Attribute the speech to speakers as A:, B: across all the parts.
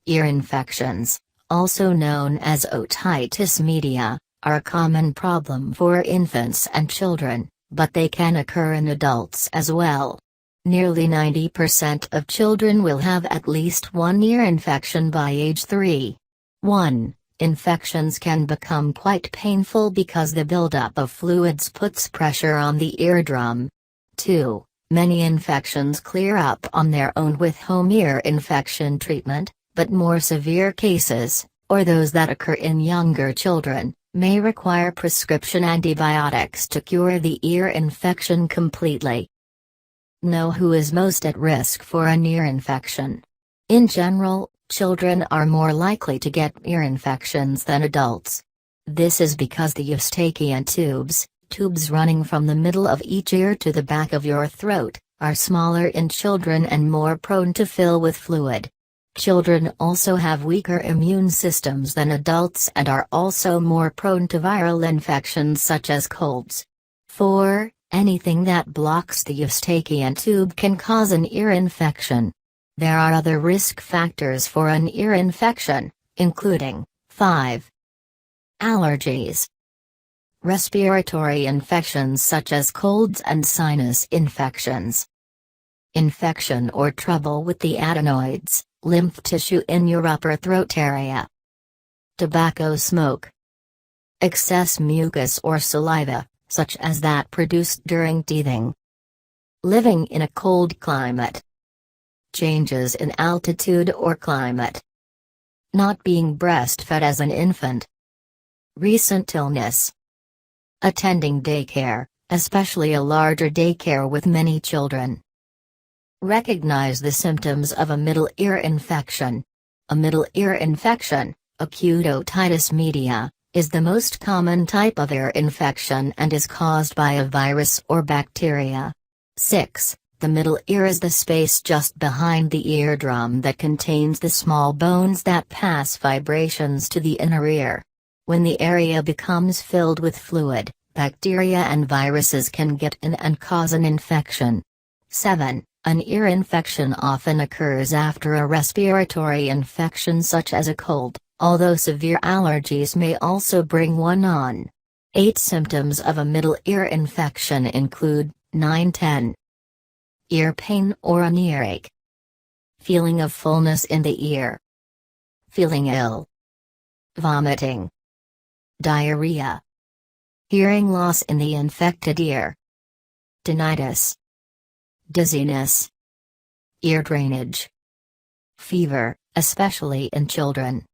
A: Ear infections, also known as otitis media, are a common problem for infants and children, but they can occur in adults as well. Nearly 90% of children will have at least one ear infection by age 3. 1. Infections can become quite painful because the buildup of fluids puts pressure on the eardrum. 2. Many infections clear up on their own with home ear infection treatment, but more severe cases, or those that occur in younger children, may require prescription antibiotics to cure the ear infection completely. Know who is most at risk for an ear infection. In general, children are more likely to get ear infections than adults. This is because the eustachian tubes running from the middle of each ear to the back of your throat, are smaller in children and more prone to fill with fluid. Children also have weaker immune systems than adults and are also more prone to viral infections such as colds. 4. Anything that blocks the eustachian tube can cause an ear infection. There are other risk factors for an ear infection, including 5. Allergies. Respiratory infections such as colds and sinus infections. Infection or trouble with the adenoids, lymph tissue in your upper throat area. Tobacco smoke. Excess mucus or saliva, such as that produced during teething. Living in a cold climate. Changes in altitude or climate. Not being breastfed as an infant. Recent illness. Attending daycare, especially a larger daycare with many children. Recognize the symptoms of a middle ear infection. A middle ear infection, acute otitis media, is the most common type of ear infection and is caused by a virus or bacteria. 6. The middle ear is the space just behind the eardrum that contains the small bones that pass vibrations to the inner ear. When the area becomes filled with fluid, bacteria and viruses can get in and cause an infection. 7. An ear infection often occurs after a respiratory infection such as a cold, although severe allergies may also bring one on. 8. Symptoms of a middle ear infection include 9-10. Ear pain or an earache. Feeling of fullness in the ear. Feeling ill. Vomiting. Diarrhea. Hearing loss in the infected ear. Tinnitus. Dizziness. Ear drainage. Fever, especially in children.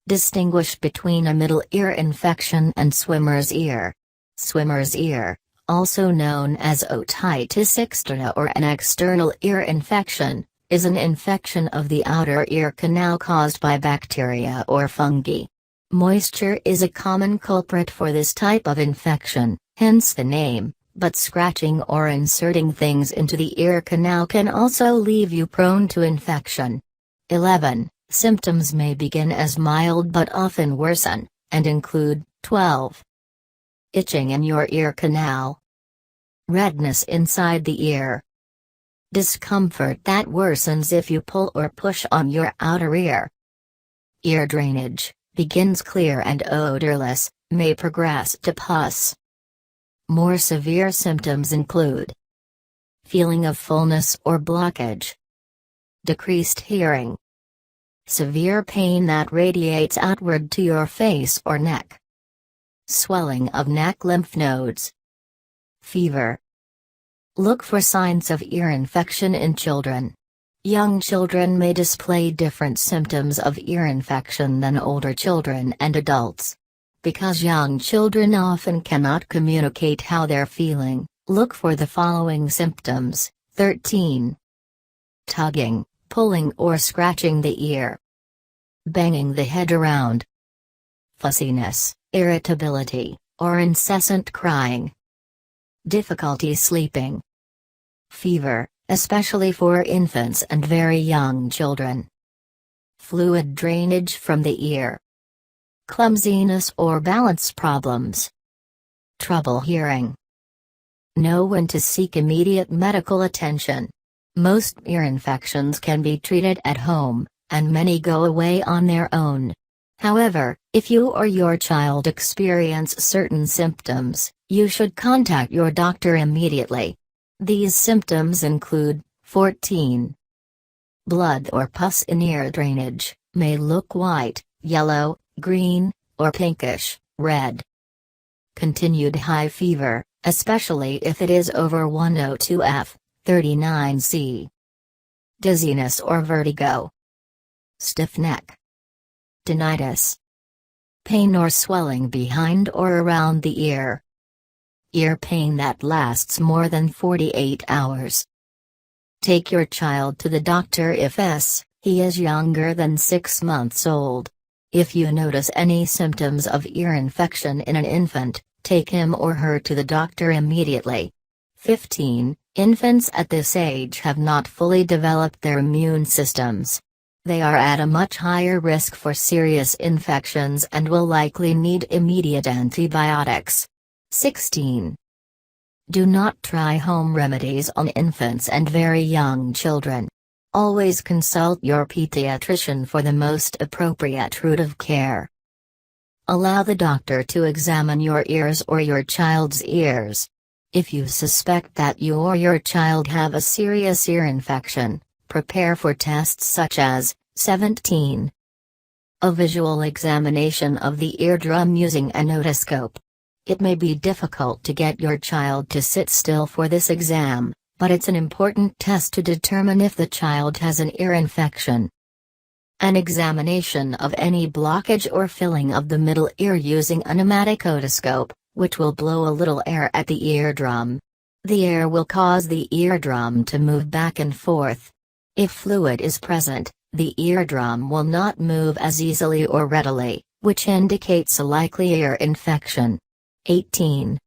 A: Distinguish between a middle ear infection and swimmer's ear. Swimmer's ear, also known as otitis externa or an external ear infection, is an infection of the outer ear canal caused by bacteria or fungi. Moisture is a common culprit for this type of infection, hence the name, but scratching or inserting things into the ear canal can also leave you prone to infection. 11. Symptoms may begin as mild but often worsen, and include 12. Itching in your ear canal. Redness inside the ear. Discomfort that worsens if you pull or push on your outer ear. Ear drainage, begins clear and odorless, may progress to pus. More severe symptoms include feeling of fullness or blockage. Decreased hearing. Severe pain that radiates outward to your face or neck. Swelling of neck lymph nodes. Fever. Look for signs of ear infection in children. Young children may display different symptoms of ear infection than older children and adults. Because young children often cannot communicate how they're feeling, look for the following symptoms. 13. Tugging, pulling or scratching the ear. Banging the head around. Fussiness, irritability, or incessant crying. Difficulty sleeping. Fever, especially for infants and very young children. Fluid drainage from the ear. Clumsiness or balance problems. Trouble hearing. Know when to seek immediate medical attention. Most ear infections can be treated at home, and many go away on their own. However, if you or your child experience certain symptoms, you should contact your doctor immediately. These symptoms include 14. Blood or pus in ear drainage, may look white, yellow, green, or pinkish, red. Continued high fever, especially if it is over 102 F, 39 C. Dizziness or vertigo. Stiff neck. Tinnitus. Pain or swelling behind or around the ear. Ear pain that lasts more than 48 hours. Take your child to the doctor if he is younger than 6 months old. If you notice any symptoms of ear infection in an infant, take him or her to the doctor immediately. 15. Infants at this age have not fully developed their immune systems. They are at a much higher risk for serious infections and will likely need immediate antibiotics. 16. Do not try home remedies on infants and very young children. Always consult your pediatrician for the most appropriate route of care. Allow the doctor to examine your ears or your child's ears. If you suspect that you or your child have a serious ear infection, prepare for tests such as 17. A visual examination of the eardrum using an otoscope. It may be difficult to get your child to sit still for this exam, but it's an important test to determine if the child has an ear infection. An examination of any blockage or filling of the middle ear using a pneumatic otoscope, which will blow a little air at the eardrum. The air will cause the eardrum to move back and forth. If fluid is present, the eardrum will not move as easily or readily, which indicates a likely ear infection. 18.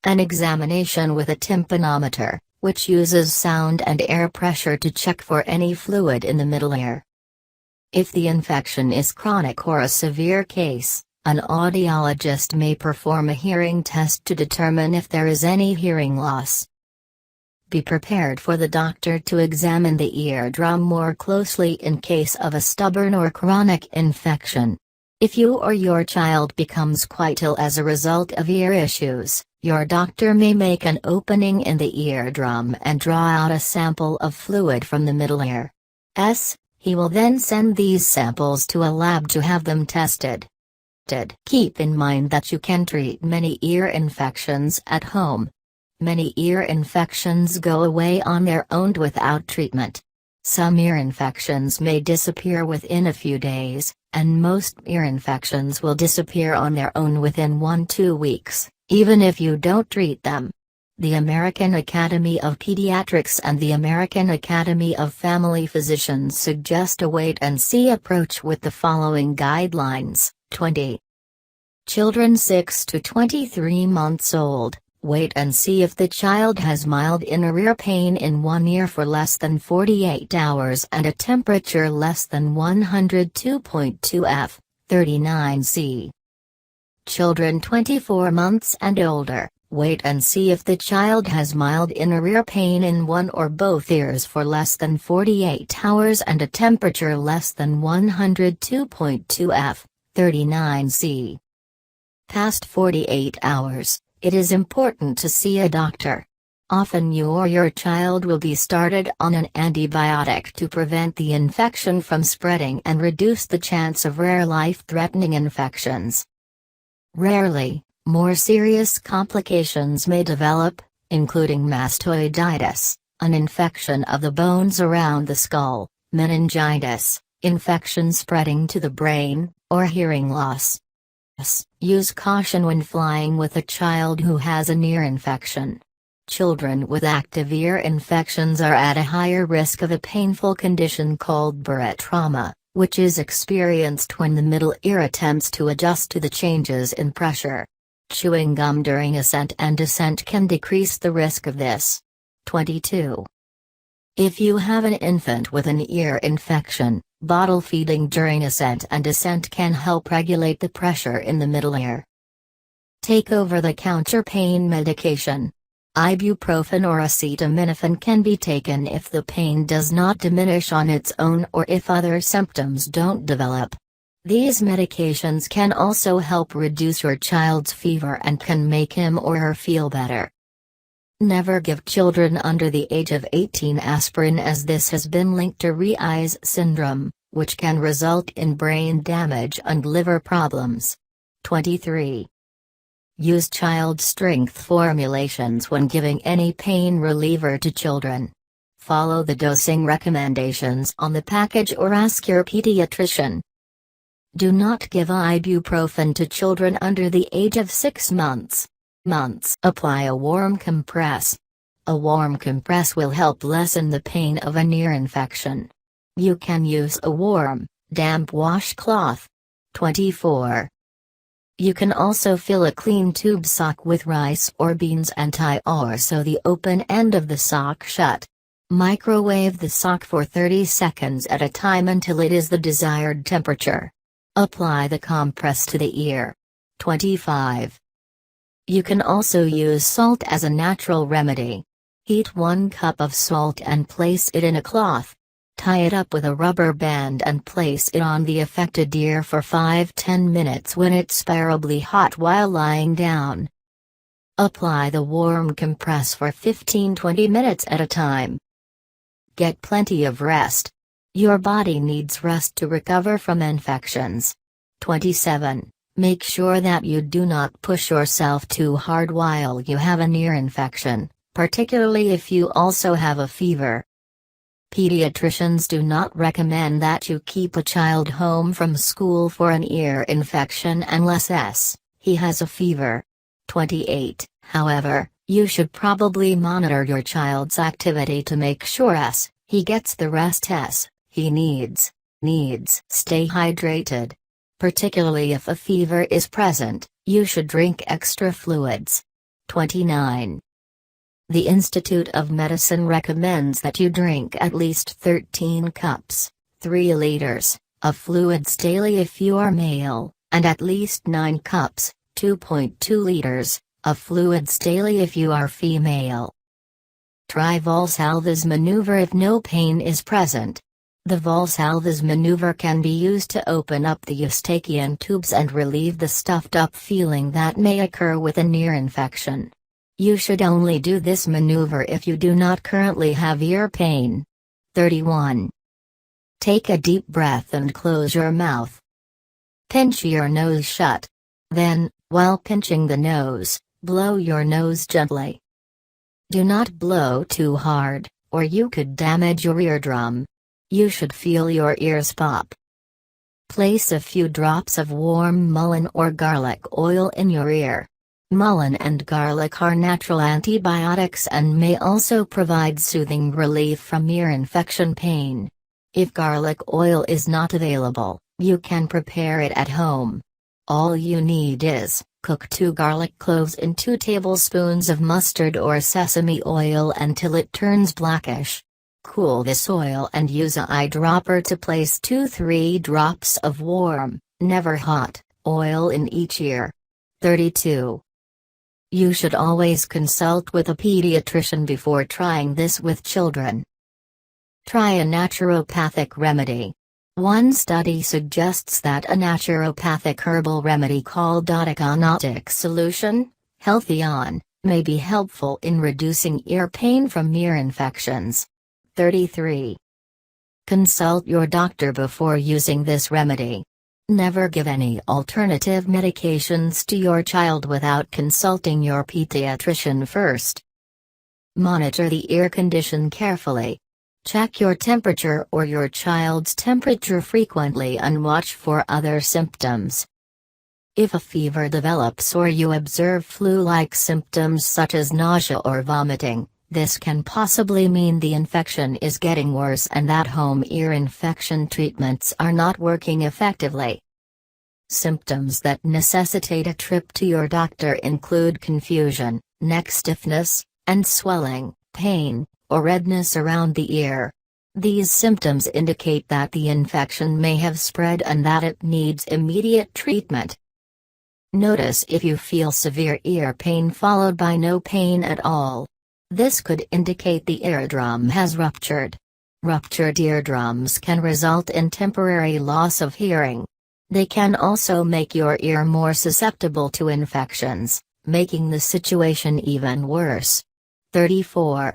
A: An examination with a tympanometer, which uses sound and air pressure to check for any fluid in the middle ear. If the infection is chronic or a severe case, an audiologist may perform a hearing test to determine if there is any hearing loss. Be prepared for the doctor to examine the eardrum more closely in case of a stubborn or chronic infection. If you or your child becomes quite ill as a result of ear issues, your doctor may make an opening in the eardrum and draw out a sample of fluid from the middle ear. He will then send these samples to a lab to have them tested. Keep in mind that you can treat many ear infections at home. Many ear infections go away on their own without treatment. Some ear infections may disappear within a few days, and most ear infections will disappear on their own within 1-2 weeks, even if you don't treat them. The American Academy of Pediatrics and the American Academy of Family Physicians suggest a wait-and-see approach with the following guidelines. 20. Children 6 to 23 months old, wait and see if the child has mild inner ear pain in one ear for less than 48 hours and a temperature less than 102.2 F, 39 C. Children 24 months and older, wait and see if the child has mild inner ear pain in one or both ears for less than 48 hours and a temperature less than 102.2 F, 39 C. Past 48 hours, it is important to see a doctor. Often you or your child will be started on an antibiotic to prevent the infection from spreading and reduce the chance of rare life-threatening infections. Rarely, more serious complications may develop, including mastoiditis, an infection of the bones around the skull, meningitis, infection spreading to the brain, or hearing loss. Use caution when flying with a child who has an ear infection. Children with active ear infections are at a higher risk of a painful condition called barotrauma, which is experienced when the middle ear attempts to adjust to the changes in pressure. Chewing gum during ascent and descent can decrease the risk of this. 22. If you have an infant with an ear infection, bottle feeding during ascent and descent can help regulate the pressure in the middle ear. Take over-the-counter pain medication. Ibuprofen or acetaminophen can be taken if the pain does not diminish on its own or if other symptoms don't develop. These medications can also help reduce your child's fever and can make him or her feel better. Never give children under the age of 18 aspirin, as this has been linked to Reye's syndrome, which can result in brain damage and liver problems. 23. Use child strength formulations when giving any pain reliever to children. Follow the dosing recommendations on the package or ask your pediatrician. Do not give ibuprofen to children under the age of 6 months. Apply a warm compress. A warm compress will help lessen the pain of an ear infection. You can use a warm, damp washcloth. 24. You can also fill a clean tube sock with rice or beans and tie or sew the open end of the sock shut. Microwave the sock for 30 seconds at a time until it is the desired temperature. Apply the compress to the ear. 25. You can also use salt as a natural remedy. Heat 1 cup of salt and place it in a cloth. Tie it up with a rubber band and place it on the affected ear for 5-10 minutes when it's bearably hot while lying down. Apply the warm compress for 15-20 minutes at a time. Get plenty of rest. Your body needs rest to recover from infections. 27. Make sure that you do not push yourself too hard while you have an ear infection, particularly if you also have a fever. Pediatricians do not recommend that you keep a child home from school for an ear infection unless he has a fever. 28. However, you should probably monitor your child's activity to make sure he gets the rest he needs. Stay hydrated. Particularly if a fever is present, you should drink extra fluids. 29. The Institute of Medicine recommends that you drink at least 13 cups, 3 liters, of fluids daily if you are male, and at least 9 cups, 2.2 liters, of fluids daily if you are female. Try Valsalva's maneuver if no pain is present. The Valsalva's maneuver can be used to open up the eustachian tubes and relieve the stuffed-up feeling that may occur with an ear infection. You should only do this maneuver if you do not currently have ear pain. 31. Take a deep breath and close your mouth. Pinch your nose shut. Then, while pinching the nose, blow your nose gently. Do not blow too hard, or you could damage your eardrum. You should feel your ears pop. Place a few drops of warm mullein or garlic oil in your ear. Mullein and garlic are natural antibiotics and may also provide soothing relief from ear infection pain. If garlic oil is not available, you can prepare it at home. All you need is, cook 2 garlic cloves in 2 tablespoons of mustard or sesame oil until it turns blackish. Cool this oil and use an eyedropper to place 2-3 drops of warm, never hot, oil in each ear. 32. You should always consult with a pediatrician before trying this with children. Try a naturopathic remedy. One study suggests that a naturopathic herbal remedy called Otoconotic solution, Healthion, may be helpful in reducing ear pain from ear infections. 33. Consult your doctor before using this remedy. Never give any alternative medications to your child without consulting your pediatrician first. Monitor the ear condition carefully. Check your temperature or your child's temperature frequently and watch for other symptoms. If a fever develops or you observe flu-like symptoms such as nausea or vomiting, this can possibly mean the infection is getting worse and that home ear infection treatments are not working effectively. Symptoms that necessitate a trip to your doctor include confusion, neck stiffness, and swelling, pain, or redness around the ear. These symptoms indicate that the infection may have spread and that it needs immediate treatment. Notice if you feel severe ear pain followed by no pain at all. This could indicate the eardrum has ruptured. Ruptured eardrums can result in temporary loss of hearing. They can also make your ear more susceptible to infections, making the situation even worse. 34.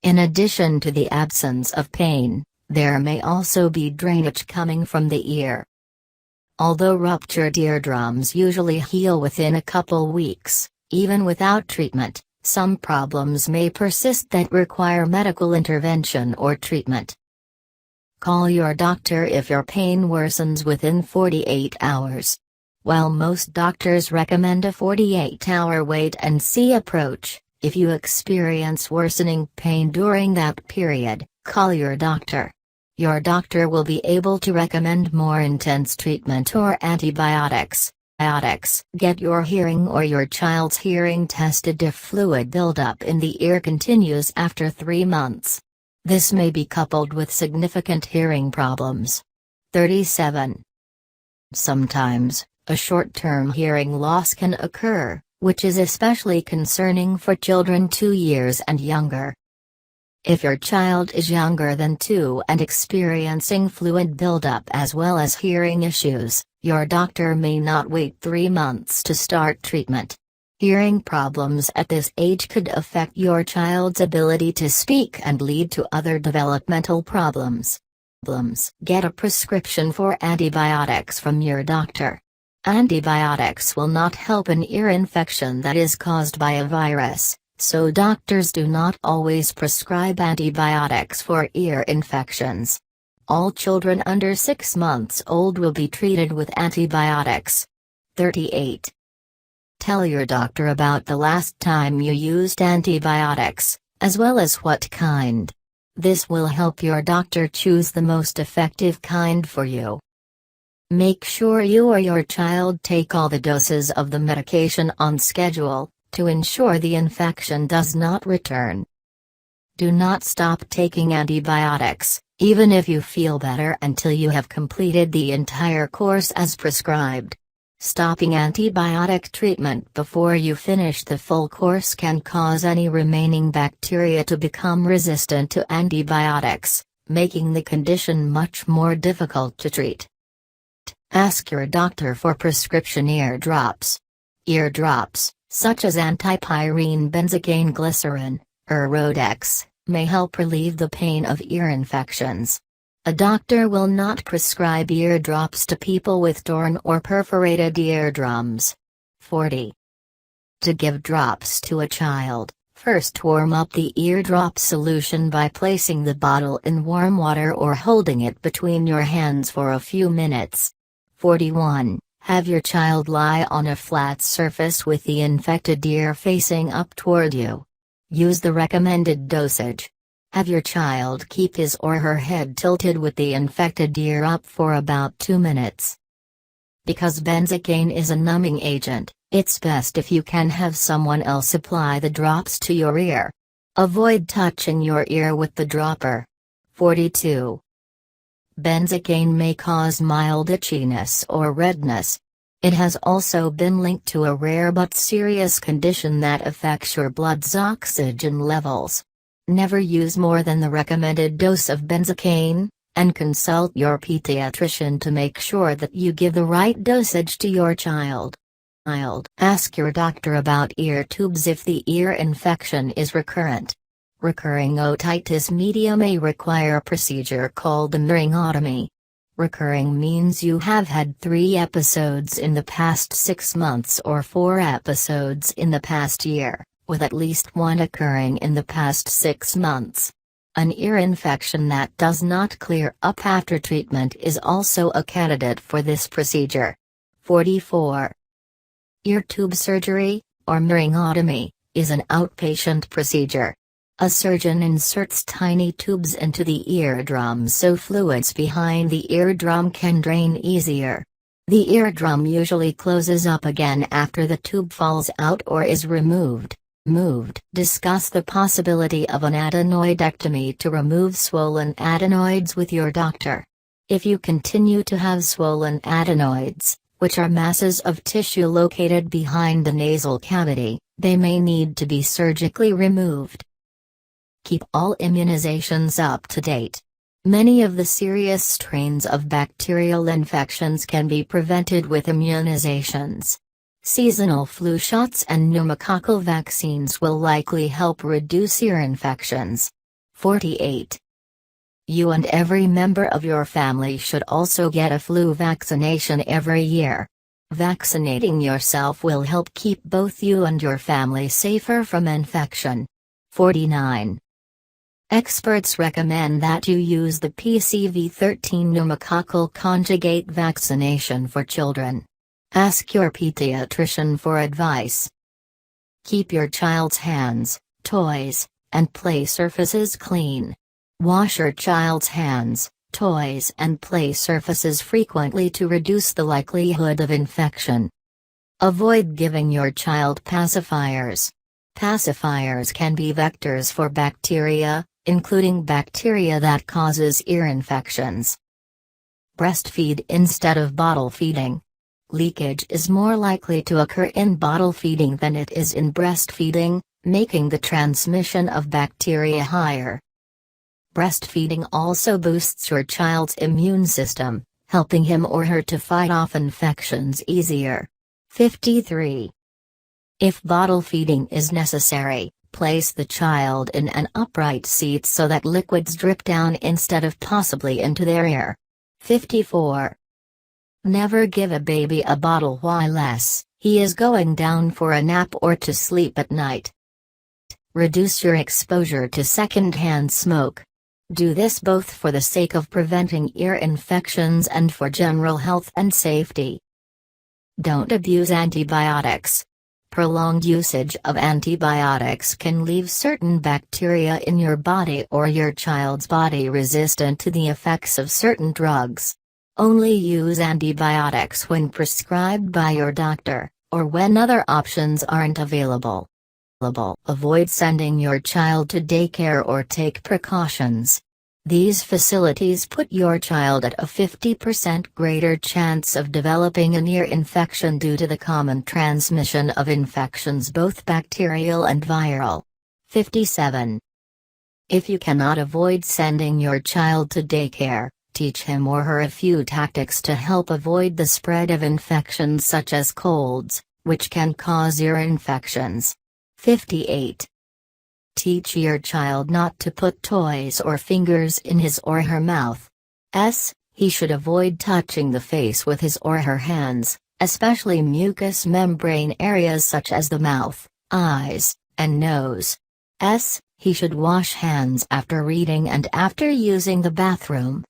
A: In addition to the absence of pain, there may also be drainage coming from the ear. Although ruptured eardrums usually heal within a couple weeks, even without treatment, some problems may persist that require medical intervention or treatment. Call your doctor if your pain worsens within 48 hours. While most doctors recommend a 48-hour wait-and-see approach, if you experience worsening pain during that period, call your doctor. Your doctor will be able to recommend more intense treatment or antibiotics. Get your hearing or your child's hearing tested if fluid buildup in the ear continues after 3 months. This may be coupled with significant hearing problems. 37. Sometimes, a short-term hearing loss can occur, which is especially concerning for children 2 years and younger. If your child is younger than 2 and experiencing fluid buildup as well as hearing issues, your doctor may not wait 3 months to start treatment. Hearing problems at this age could affect your child's ability to speak and lead to other developmental problems. Get a prescription for antibiotics from your doctor. Antibiotics will not help an ear infection that is caused by a virus, so doctors do not always prescribe antibiotics for ear infections. All children under 6 months old will be treated with antibiotics. 38. Tell your doctor about the last time you used antibiotics, as well as what kind. This will help your doctor choose the most effective kind for you. Make sure you or your child take all the doses of the medication on schedule, to ensure the infection does not return. Do not stop taking antibiotics, even if you feel better, until you have completed the entire course as prescribed. Stopping antibiotic treatment before you finish the full course can cause any remaining bacteria to become resistant to antibiotics, making the condition much more difficult to treat. Ask your doctor for prescription ear drops. Ear drops, such as antipyrine benzocaine glycerin, or Rodex, may help relieve the pain of ear infections. A doctor will not prescribe ear drops to people with torn or perforated eardrums. 40. To give drops to a child, first warm up the eardrop solution by placing the bottle in warm water or holding it between your hands for a few minutes. 41. Have your child lie on a flat surface with the infected ear facing up toward you. Use the recommended dosage. Have your child keep his or her head tilted with the infected ear up for about 2 minutes. Because benzocaine is a numbing agent, it's best if you can have someone else apply the drops to your ear. Avoid touching your ear with the dropper. 42. Benzocaine may cause mild itchiness or redness. It has also been linked to a rare but serious condition that affects your blood's oxygen levels. Never use more than the recommended dose of benzocaine, and consult your pediatrician to make sure that you give the right dosage to your child. Ask your doctor about ear tubes if the ear infection is recurrent. Recurring otitis media may require a procedure called a myringotomy. Recurring means you have had 3 episodes in the past 6 months or 4 episodes in the past year, with at least 1 occurring in the past 6 months. An ear infection that does not clear up after treatment is also a candidate for this procedure. 44. Ear tube surgery, or myringotomy, is an outpatient procedure. A surgeon inserts tiny tubes into the eardrum so fluids behind the eardrum can drain easier. The eardrum usually closes up again after the tube falls out or is removed. Discuss the possibility of an adenoidectomy to remove swollen adenoids with your doctor. If you continue to have swollen adenoids, which are masses of tissue located behind the nasal cavity. They may need to be surgically removed. Keep all immunizations up to date. Many of the serious strains of bacterial infections can be prevented with immunizations. Seasonal flu shots and pneumococcal vaccines will likely help reduce ear infections. 48. You and every member of your family should also get a flu vaccination every year. Vaccinating yourself will help keep both you and your family safer from infection. 49. Experts recommend that you use the PCV13 pneumococcal conjugate vaccination for children. Ask your pediatrician for advice. Keep your child's hands, toys, and play surfaces clean. Wash your child's hands, toys, and play surfaces frequently to reduce the likelihood of infection. Avoid giving your child pacifiers. Pacifiers can be vectors for bacteria, including bacteria that causes ear infections. Breastfeed instead of bottle feeding. Leakage is more likely to occur in bottle feeding than it is in breastfeeding, making the transmission of bacteria higher. Breastfeeding also boosts your child's immune system, helping him or her to fight off infections easier. 53. If bottle feeding is necessary, place the child in an upright seat so that liquids drip down instead of possibly into their ear. 54. Never give a baby a bottle while he is going down for a nap or to sleep at night. Reduce your exposure to secondhand smoke. Do this both for the sake of preventing ear infections and for general health and safety. Don't abuse antibiotics. Prolonged usage of antibiotics can leave certain bacteria in your body or your child's body resistant to the effects of certain drugs. Only use antibiotics when prescribed by your doctor, or when other options aren't available. Avoid sending your child to daycare or take precautions. These facilities put your child at a 50% greater chance of developing an ear infection due to the common transmission of infections, both bacterial and viral. 57. If you cannot avoid sending your child to daycare, teach him or her a few tactics to help avoid the spread of infections such as colds, which can cause ear infections. 58. Teach your child not to put toys or fingers in his or her mouth. He should avoid touching the face with his or her hands, especially mucous membrane areas such as the mouth, eyes, and nose. He should wash hands after reading and after using the bathroom.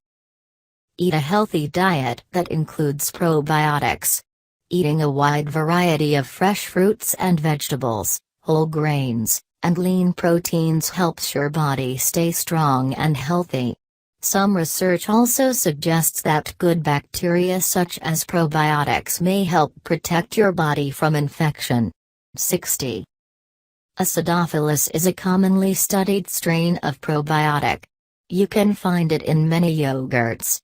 A: Eat a healthy diet that includes probiotics. Eating a wide variety of fresh fruits and vegetables, whole grains, and lean proteins helps your body stay strong and healthy. Some research also suggests that good bacteria such as probiotics may help protect your body from infection. 60. Acidophilus is a commonly studied strain of probiotic. You can find it in many yogurts,